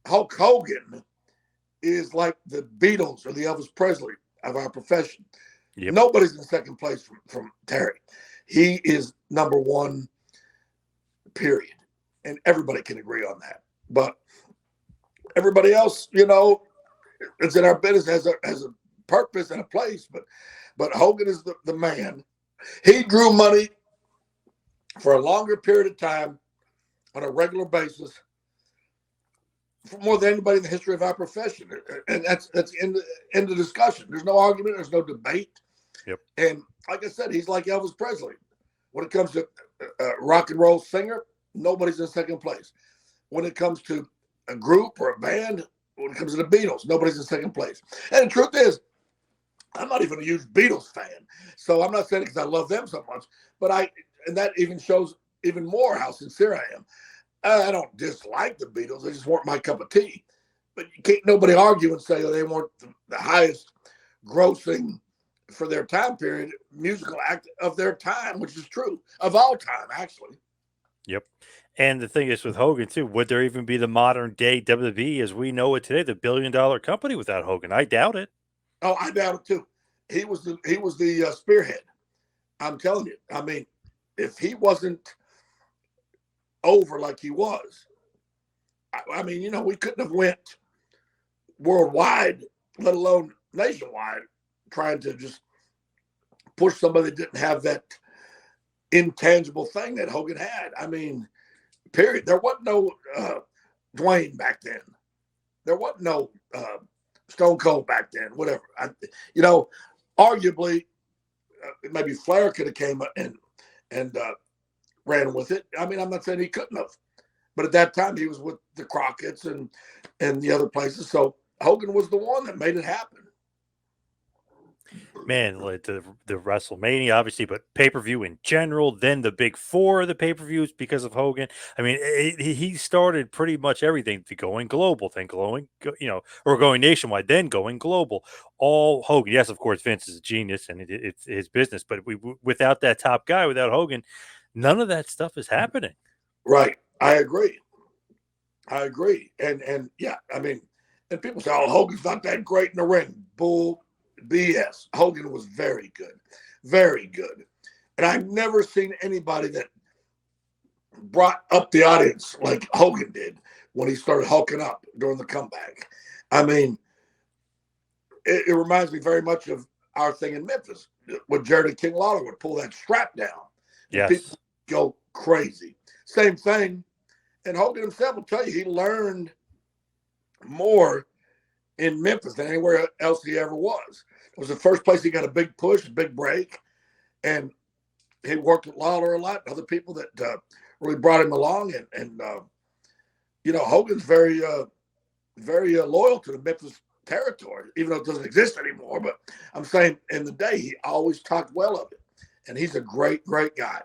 Hulk Hogan is like the Beatles or the Elvis Presley of our profession. Yep. Nobody's in second place from Terry. He is number one, period. And everybody can agree on that. But everybody else, it's in our business has a purpose and a place. But Hogan is the man. He drew money for a longer period of time on a regular basis for more than anybody in the history of our profession. And that's in the discussion. There's no argument. There's no debate. Yep. And like I said, he's like Elvis Presley. When it comes to rock and roll singer, nobody's in second place. When it comes to a group or a band, when it comes to the Beatles, nobody's in second place. And the truth is, I'm not even a huge Beatles fan. So I'm not saying it because I love them so much, and that even shows even more how sincere I am. I don't dislike the Beatles. They just weren't my cup of tea. But you can't nobody argue and say they weren't the highest grossing for their time period musical act of their time, which is true of all time, actually. Yep. And the thing is with Hogan too, would there even be the modern day WWE as we know it today, the billion-dollar company without Hogan? I doubt it. Oh, I doubt it too. He was the spearhead. I'm telling you. I mean, if he wasn't over like he was, I mean, we couldn't have went worldwide, let alone nationwide, trying to just push somebody that didn't have that intangible thing that Hogan had. I mean, period. There wasn't no Dwayne back then. There wasn't no Stone Cold back then. Whatever. Arguably, maybe Flair could have came and ran with it. I mean, I'm not saying he couldn't have, but at that time he was with the Crockett's and the other places. So Hogan was the one that made it happen. Man, like the WrestleMania, obviously, but pay per view in general, then the big four of the pay per views because of Hogan. I mean, he started pretty much everything to going global, then or going nationwide, then going global. All Hogan. Yes, of course, Vince is a genius and it's his business, but without that top guy, without Hogan, none of that stuff is happening. Right. I agree. And yeah, I mean, and people say, oh, Hogan's not that great in the ring. Bull. BS. Hogan was very good. Very good. And I've never seen anybody that brought up the audience like Hogan did when he started hulking up during the comeback. I mean, it reminds me very much of our thing in Memphis when Jerry King Lawler would pull that strap down. And Yes. people go crazy. Same thing. And Hogan himself will tell you he learned more in Memphis than anywhere else he ever was. It was the first place he got a big push, a big break, and he worked with Lawler a lot, other people that really brought him along. And Hogan's very loyal to the Memphis territory, even though it doesn't exist anymore. But I'm saying in the day, he always talked well of it. And he's a great, great guy.